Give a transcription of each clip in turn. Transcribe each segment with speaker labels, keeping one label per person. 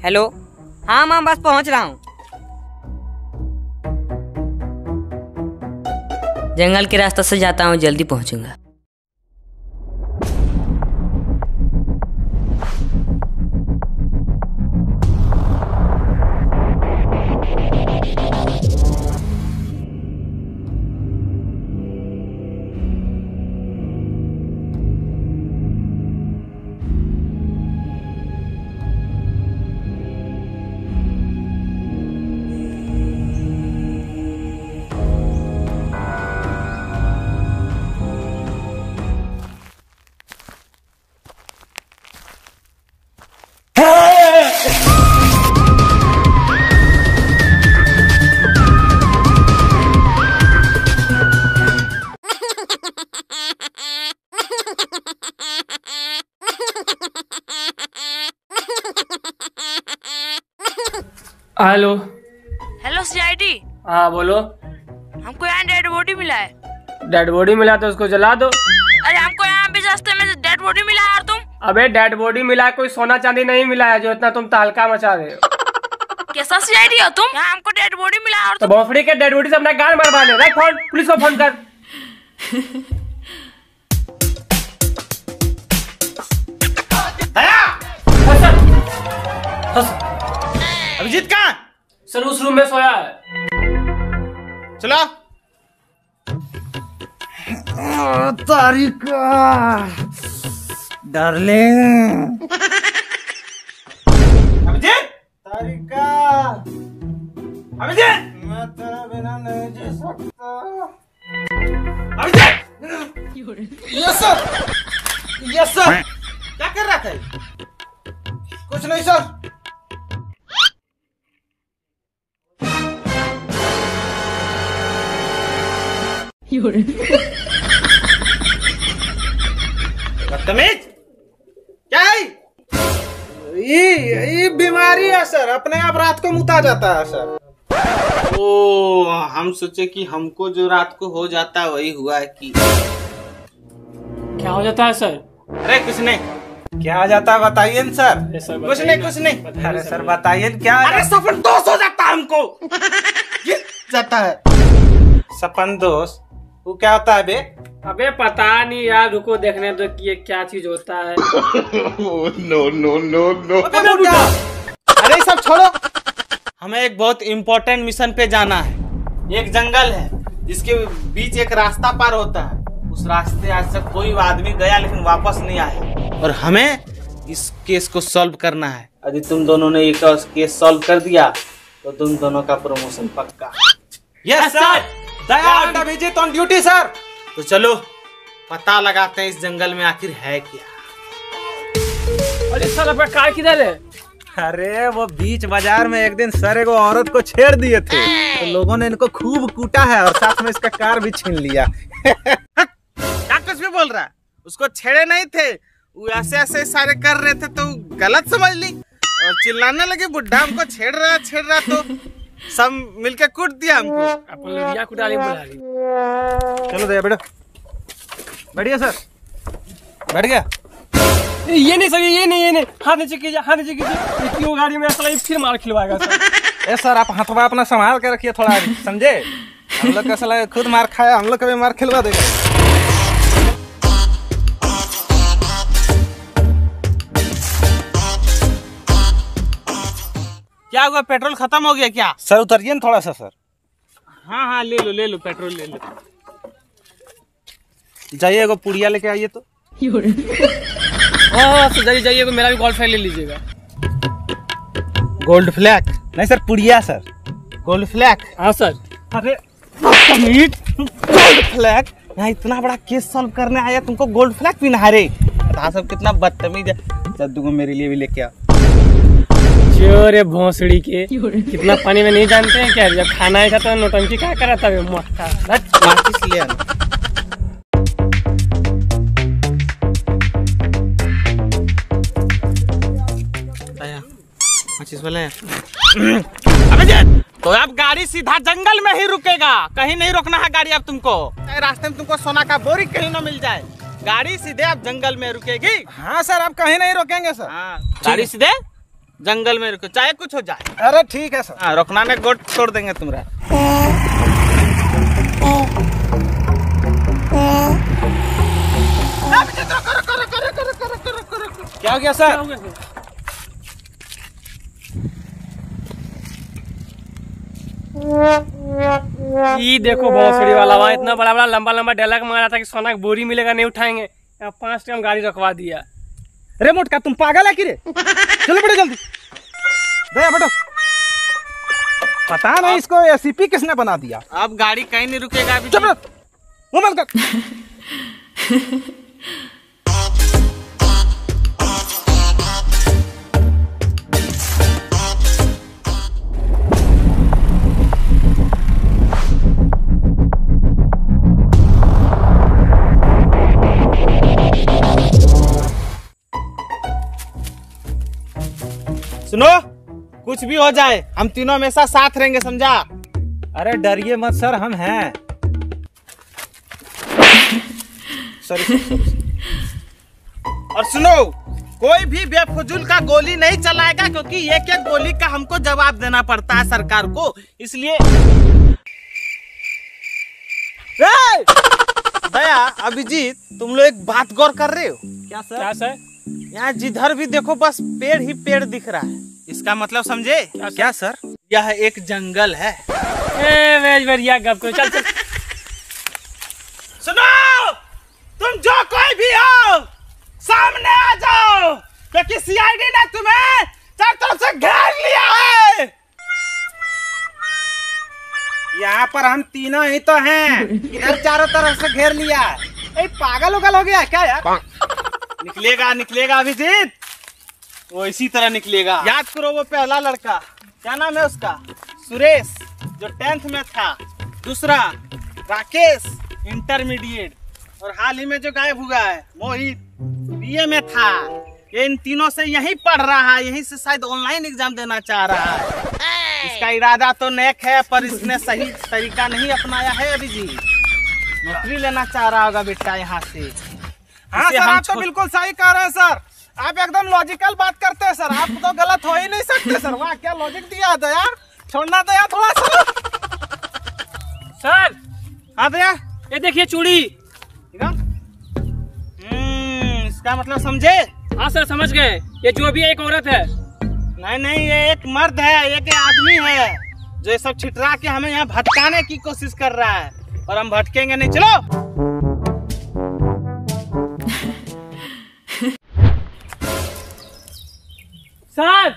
Speaker 1: Hello. हाँ माँ बस पहुंच रहा हूँ। जंगल के रास्ते से जाता हूँ, जल्दी पहुंचूंगा।
Speaker 2: हेलो।
Speaker 3: Hello CID.
Speaker 2: हाँ बोलो।
Speaker 3: हमको यहाँ डेड बॉडी मिला है।
Speaker 2: डेड बॉडी मिला तो उसको जला दो।
Speaker 3: अरे हमको यहाँ भी रास्ते में डेड बॉडी मिला यार तुम।
Speaker 2: अबे डेड बॉडी मिला, कोई सोना चांदी नहीं मिला है जो इतना तुम तहलका मचा रहे हो।
Speaker 3: कैसा सीआईडी हो तुम? यहाँ हमको डेड बॉडी मिला और
Speaker 2: तो भोसड़ी के डेड बॉडी से अपना गान मरवा ले। राइट फोन, पुलिस को फोन कर।
Speaker 4: अभिजीत कहाँ?
Speaker 2: सर उस रूम में सोया है।
Speaker 4: चलो।
Speaker 5: तारिका डार्लिंग।
Speaker 4: अभिजीत,
Speaker 5: तारिका
Speaker 4: अभिजीत,
Speaker 5: मैं तेरे बिना नहीं जी सकता।
Speaker 4: Abhijeet.
Speaker 5: Yes sir, yes sir.
Speaker 4: क्या कर रहा था?
Speaker 5: कुछ नहीं सर।
Speaker 4: बदतमीज, क्या है?
Speaker 5: ये बीमारी है सर, अपने आप रात को मुता जाता है सर।
Speaker 4: ओ, हम सोचे कि हमको जो रात को हो जाता है वही हुआ है कि
Speaker 2: क्या हो जाता है सर?
Speaker 4: अरे कुछ नहीं।
Speaker 5: क्या आ जाता है बताइए न सर।
Speaker 4: कुछ नहीं, कुछ नहीं।
Speaker 5: अरे सर बताइए न क्या।
Speaker 4: अरे सपन दोष हो जाता है हमको। ये जाता है
Speaker 5: सपन दोष। वो क्या होता है बे?
Speaker 2: अबे पता नहीं यार, रुको देखने दो कि ये क्या चीज होता है।
Speaker 4: नो। अरे सब छोड़ो, हमें एक बहुत इम्पोर्टेंट मिशन पे जाना है। एक जंगल है जिसके बीच एक रास्ता पार होता है। उस रास्ते आज तक कोई आदमी गया लेकिन वापस नहीं आया, और हमें इस केस को सॉल्व करना है। यदि तुम दोनों ने ये केस सॉल्व कर दिया तो तुम दोनों का प्रमोशन पक्का।
Speaker 5: Yes sir. Dayal Abhijeet on duty sir.
Speaker 4: तो चलो पता लगाते हैं इस जंगल में आखिर है क्या।
Speaker 2: अरे सर आपका कार किधर है?
Speaker 5: अरे वो बीच बाजार में एक दिन सर एगो औरत को छेड़ दिए थे, तो लोगों ने इनको खूब कूटा है और साथ में इसका कार भी छीन लिया।
Speaker 4: क्या कुछ भी बोल रहा है? उसको छेड़े नहीं थे, वो ऐसे ऐसे सारे कर रहे थे तो गलत समझ ली और चिल्लाने लगी बुढ़ा हमको छेड़ रहा तो सब मिलके कूट दिया हमको।
Speaker 2: अपन लोग कुटाली बुला रही।
Speaker 5: चलो दया बेटा, बढ़िया सर, बैठ गया।
Speaker 2: ये नहीं सर, ये नहीं। हाथ नीचे कीजिए, हाथ नीचे कीजिए। क्यों गाड़ी में असला फिर मार खिलवाएगा सर।
Speaker 5: ए सर आप हाथवा अपना संभाल के रखिए थोड़ा, समझे? हम लोग का साला खुद मार खाया, हम लोग कभी मार खिलवा देगा।
Speaker 4: क्या हुआ, पेट्रोल खत्म हो गया क्या?
Speaker 5: सर उतरिए न थोड़ा सा सर।
Speaker 4: हाँ ले लो पेट्रोल ले लो।
Speaker 5: जाइए एगो पुड़िया लेके आइए तो।
Speaker 2: हाँ जाइए, मेरा भी गोल्ड फ्लैग ले लीजिएगा।
Speaker 5: गोल्ड फ्लैग नहीं सर, पुड़िया सर।
Speaker 4: Gold flag?
Speaker 2: हाँ सर।
Speaker 5: अरे गोल्ड फ्लैग, यहाँ इतना बड़ा केस सॉल्व करने आया, तुमको गोल्ड फ्लैग पीना है रे? बता सब कितना बदतमीज है। जद्दू को मेरे लिए भी लेके आ।
Speaker 2: रे भोसड़ी के, कितना पानी में नहीं जानते हैं क्या? जब खाना है तो नोटंकी क्या करा था?
Speaker 4: माचिस ले आना। माचिस वाले अभिजीत, तो अब गाड़ी सीधा जंगल में ही रुकेगा, कहीं नहीं रोकना है गाड़ी अब तुमको। रास्ते में तुमको सोना का बोरी कहीं ना मिल जाए, गाड़ी सीधे अब जंगल में रुकेगी।
Speaker 5: हाँ सर, आप कहीं नहीं रोकेंगे सर।
Speaker 4: हाँ, गाड़ी सीधे
Speaker 5: जंगल में रुको, चाहे कुछ हो जाए।
Speaker 6: अरे ठीक है सर।
Speaker 5: हाँ, रोकना ने गोट छोड़ देंगे तुम्हारा।
Speaker 6: क्या हो गया सर?
Speaker 2: ये देखो भोसड़ी वाला वहाँ इतना बड़ा बड़ा लंबा लंबा डायलॉग मारा था कि सोना की बोरी मिलेगा नहीं उठाएंगे, यहाँ 5 टाइम गाड़ी रखवा दिया।
Speaker 6: रे मोटका तुम पागल है कि रे? चलो बेटो जल्दी। दया बेटो, पता नहीं इसको एसीपी किसने बना दिया।
Speaker 5: अब गाड़ी कहीं नहीं रुकेगा अभी।
Speaker 6: चुप रहो, मुंह बंद कर।
Speaker 5: सुनो, कुछ भी हो जाए हम तीनों हमेशा साथ रहेंगे, समझा?
Speaker 6: अरे डरिए मत सर, हम हैं। सॉरी।
Speaker 5: और सुनो, कोई भी बेफजूल का गोली नहीं चलाएगा, क्योंकि एक एक गोली का हमको जवाब देना पड़ता है सरकार को, इसलिए। दया, अभिजीत, तुम लोग एक बात गौर कर रहे हो
Speaker 6: क्या सर?
Speaker 2: क्या सर?
Speaker 5: यहाँ जिधर भी देखो बस पेड़ ही पेड़ दिख रहा है। इसका मतलब समझे?
Speaker 6: क्या सर?
Speaker 5: यह एक जंगल है।
Speaker 2: गप करो, चल चल।
Speaker 5: सुनो, तुम जो कोई भी हो सामने आ जाओ, क्योंकि सीआईडी ने तुम्हें चारों तरफ से घेर लिया है।
Speaker 6: यहाँ पर हम तीनों ही तो हैं, इधर चारों तरफ से घेर लिया। पागल उगल हो गया क्या यार?
Speaker 5: निकलेगा निकलेगा अभिजीत, वो इसी तरह निकलेगा। याद करो वो पहला लड़का, क्या नाम है उसका? सुरेश, जो 10th में था। दूसरा राकेश, इंटरमीडिएट। और हाल ही में जो गायब हुआ है मोहित, बीए में था। ये इन तीनों से यहीं पढ़ रहा है, यहीं से शायद ऑनलाइन एग्जाम देना चाह रहा है। इसका इरादा तो नेक है, पर इसने सही तरीका नहीं अपनाया है अभिजीत। नौकरी लेना चाह रहा होगा बेटा यहाँ से।
Speaker 6: हाँ सर, आप तो बिल्कुल सही कह रहे हैं सर। आप एकदम लॉजिकल बात करते हैं सर, आप तो गलत हो ही नहीं सकते सर। वाह, क्या लॉजिक दिया है दया, छोड़ना दया थोड़ा सा।
Speaker 2: सर,
Speaker 5: हाँ दया,
Speaker 2: ये देखिए चूड़ी।
Speaker 5: इसका मतलब समझे?
Speaker 2: हाँ सर, समझ गए। ये जो भी एक औरत है।
Speaker 5: नहीं नहीं, ये एक मर्द है, एक आदमी है जो ये सब छिटरा के हमें यहाँ भटकाने की कोशिश कर रहा है, और हम भटकेंगे नहीं। चलो।
Speaker 2: सर,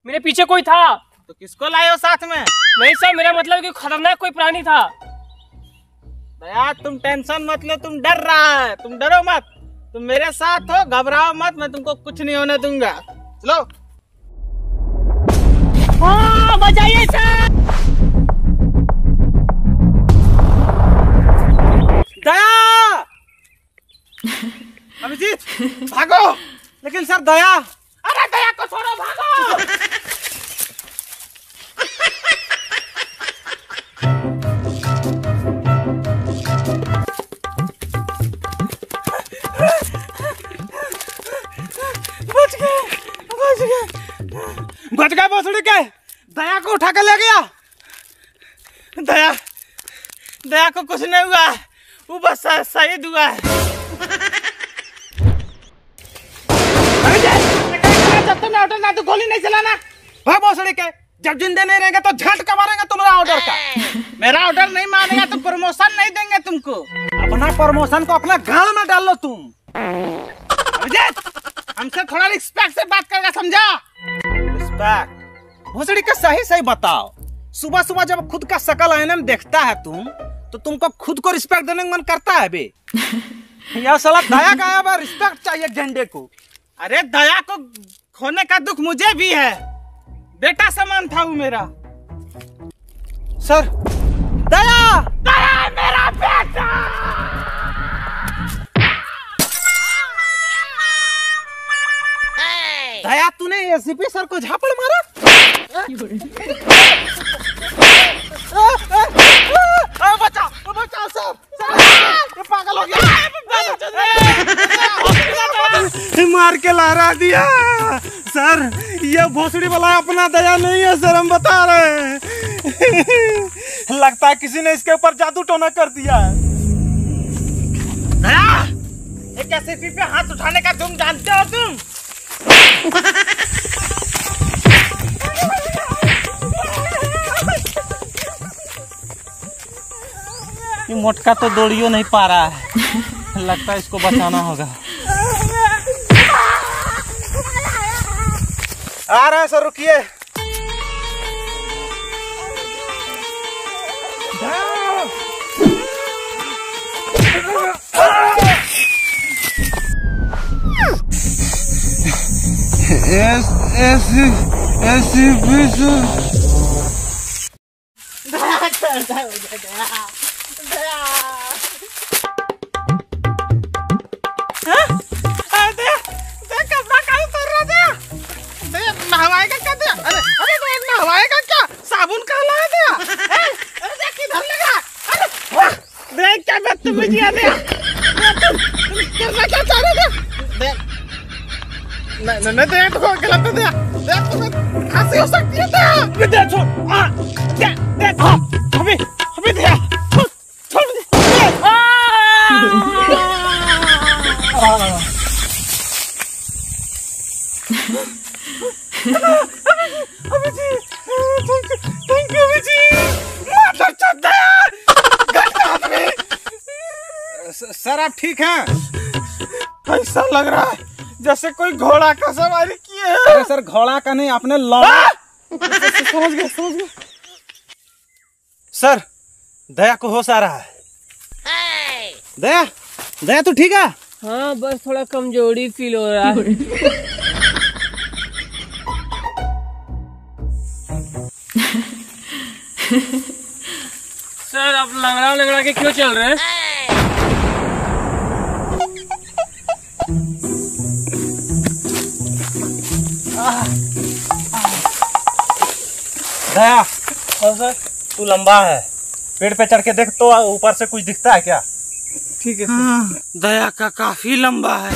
Speaker 2: मेरे पीछे कोई था।
Speaker 5: तो किसको लाए हो साथ में?
Speaker 2: नहीं सर, मेरा मतलब कि खतरनाक कोई प्राणी था।
Speaker 5: दया, तुम टेंशन मत लो, तुम डर रहा है, तुम डरो मत, तुम मेरे साथ हो, घबराओ मत, मैं तुमको कुछ नहीं होने दूंगा। चलो।
Speaker 2: हाँ, बचाइए सर।
Speaker 6: दया!
Speaker 5: अभिजीत भागो।
Speaker 6: लेकिन सर दया,
Speaker 5: अरे दया को छोड़ो, भागो।
Speaker 6: बच गए भोसड़ी के। दया को उठा के ले गया।
Speaker 5: दया, दया को कुछ नहीं हुआ, वो बस शहीद हुआ है। जब तक मैं ऑर्डर ना तो गोली नहीं चलाना।
Speaker 6: भाई भोसड़ी के, जब जिंदे नहीं रहेंगे तो झटका मारेंगे तुम्हारा ऑर्डर का।
Speaker 5: मेरा ऑर्डर नहीं मानेगा तो प्रमोशन नहीं देंगे तुमको।
Speaker 6: अपना प्रमोशन को अपना गाल में डाल लो तुम।
Speaker 5: अभिजीत, हमसे थोड़ा रिस्पेक्ट से बात करेगा, समझा?
Speaker 6: रिस्पेक्ट? भोसड़ी का सही सही बताओ। सुबह सुबह जब खुद का शकल आईने में देखता है तुम, तो तुमको खुद को रिस्पेक्ट देने का मन करता है बे? यार साला दया गायब है, रिस्पेक्ट चाहिए झंडे को।
Speaker 5: अरे दया को खोने का दुख मुझे भी है, बेटा समान था वो मेरा।
Speaker 6: सर, दया!
Speaker 5: दया मेरा बेटा!
Speaker 6: दया, तूने एसीपी सर को झापड़ मारा? बचाओ बचाओ सर, ये पागल हो गया। मार के लहरा दिया सर, ये भोसड़ी वाला अपना दया नहीं है सर, हम बता रहे हैं। लगता है किसी ने इसके ऊपर जादू टोना कर दिया है। दया, एक एससीपी पे हाथ उठाने का तुम जानते हो तुम? ये मोटका तो दौड़ियो नहीं पा रहा है, लगता है इसको बचाना होगा। आ रहे हैं सर, रुकिए। नहवाएगा क्या दिया? अरे नहवाएगा क्या? साबुन कहाँ लाया दिया? अरे किधर लगा? अरे देख क्या बदतमीजी है दिया। करना क्या चाह रहे थे? देख नहीं देख तो गलत है दिया। देख तुम्हें फांसी हो सकती है दिया। दे छोड़, देख अभी दिया छोड़ दे। Thank you Abhiji. सर आप ठीक हैं? ऐसा लग रहा है जैसे कोई घोड़ा का सवारी किए है। अरे सर घोड़ा का नहीं, आपने समझ गए। सर दया को होश आ रहा है। दया तू ठीक है?
Speaker 2: हाँ बस थोड़ा कमजोरी फील हो रहा है। सर आप लंगड़ा के क्यों चल रहे हैं?
Speaker 6: दया
Speaker 2: सर
Speaker 6: तू लंबा है, पेड़ पे चढ़ के देख तो ऊपर से कुछ दिखता है क्या?
Speaker 2: ठीक है सर।
Speaker 4: दया का काफी लंबा है,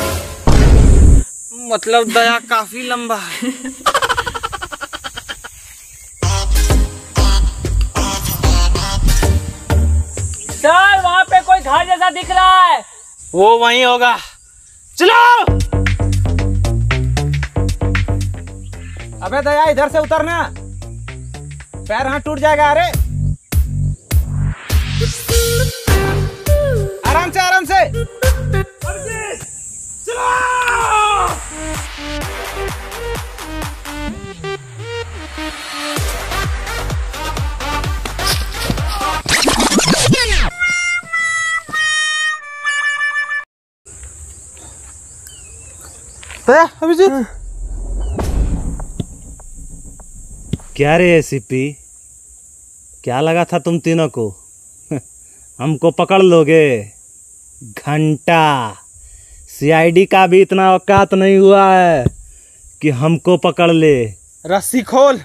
Speaker 4: मतलब दया काफी लंबा है।
Speaker 2: सर वहाँ पे कोई घर जैसा दिख रहा है।
Speaker 4: वो वहीं होगा, चलो।
Speaker 6: अबे दया इधर से उतरना, पैर हाथ टूट जाएगा। अरे आराम से चलो। दया अभिजीत, क्या रे एसीपी, क्या लगा था तुम तीनों को? हमको पकड़ लोगे? घंटा सीआईडी का भी इतना औकात नहीं हुआ है कि हमको पकड़ ले।
Speaker 4: रस्सी खोल,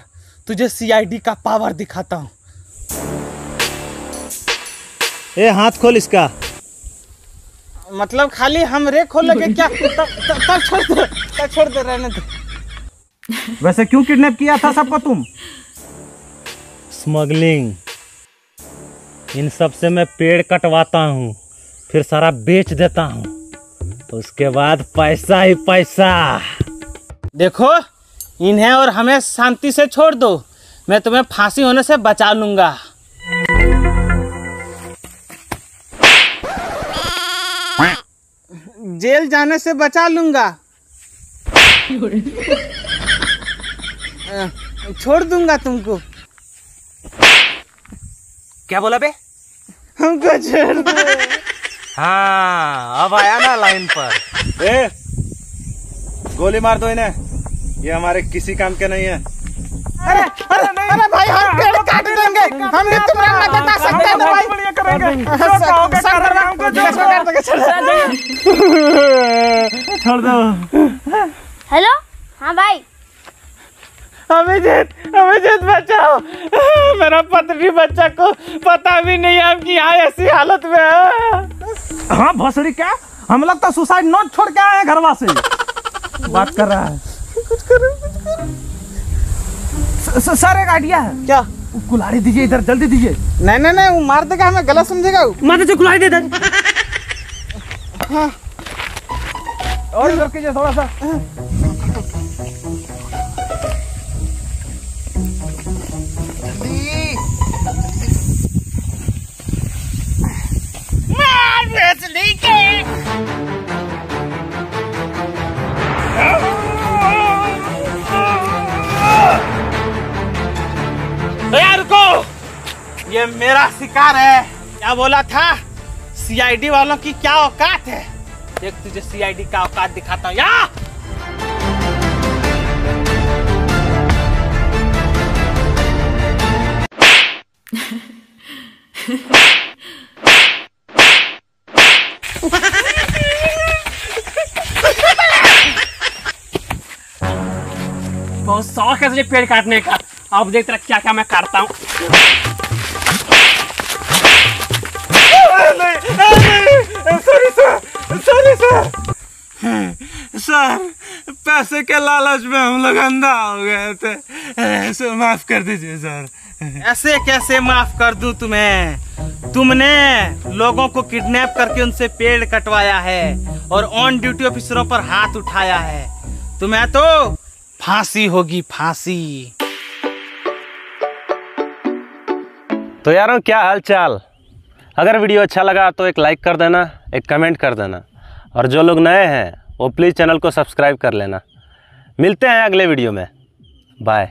Speaker 4: तुझे सीआईडी का पावर दिखाता हूँ।
Speaker 6: ए हाथ खोल इसका।
Speaker 4: मतलब खाली हमरे खोल लगे क्या? तब छोड़ दे रहने दे।
Speaker 6: वैसे क्यों किडनैप किया था सबको तुम? स्मगलिंग। इन सब से मैं पेड़ कटवाता हूँ, फिर सारा बेच देता हूँ, उसके बाद पैसा ही पैसा।
Speaker 4: देखो इन्हें और हमें शांति से छोड़ दो, मैं तुम्हें फांसी होने से बचा लूंगा। जेल जाने से बचा लूंगा, छोड़ दूंगा तुमको।
Speaker 6: क्या बोला बे?
Speaker 4: हमको छोड़ दो।
Speaker 6: हाँ अब आया ना लाइन पर। ए, गोली मार दो इन्हें, ये हमारे किसी काम के नहीं है।
Speaker 4: अरे भाई हम पेड़ काट देंगे, हम भी तुम्हें न बता सकते हैं भाई।
Speaker 6: छोड़ दो।
Speaker 3: हेलो हाँ भाई।
Speaker 4: अभिजीत बचाओ, मेरा पत्नी बच्चा को पता भी नहीं है कि यहाँ ऐसी हालत में है।
Speaker 6: हाँ भोसड़ी क्या, हम लोग तो सुसाइड नोट छोड़ के आए हैं घरवा से। बात कर रहा है। कुछ करो। सर एक आइडिया है।
Speaker 5: क्या?
Speaker 6: कुल्हाड़ी दीजिए इधर, जल्दी दीजिए।
Speaker 5: नहीं नहीं नहीं, वो मार देगा हमें, गलत समझेगा वो।
Speaker 2: माता जो कुल्हाड़ी दे दे।
Speaker 5: हाँ।
Speaker 6: और इधर कीजिए थोड़ा सा।
Speaker 5: यार रुको, ये मेरा शिकार है। क्या बोला था? सीआईडी वालों की क्या औकात है। देख तुझे सीआईडी का औकात दिखाता हूँ। या
Speaker 2: बहुत शौक है तुझे पेड़ काटने का। अब देख तेरा क्या क्या मैं काटता हूँ।
Speaker 6: सर, पैसे के लालच में हम लोग अंधा हो गए थे, ऐसे माफ कर दीजिए सर।
Speaker 5: ऐसे कैसे माफ कर दूं तुम्हें? तुमने लोगों को किडनैप करके उनसे पेड़ कटवाया है और ऑन ड्यूटी ऑफिसरों पर हाथ उठाया है। तुम्हें तो फांसी होगी, फांसी।
Speaker 7: तो यारों क्या हाल चाल। अगर वीडियो अच्छा लगा तो एक लाइक कर देना, एक कमेंट कर देना, और जो लोग नए हैं वो प्लीज़ चैनल को सब्सक्राइब कर लेना। मिलते हैं अगले वीडियो में। बाय।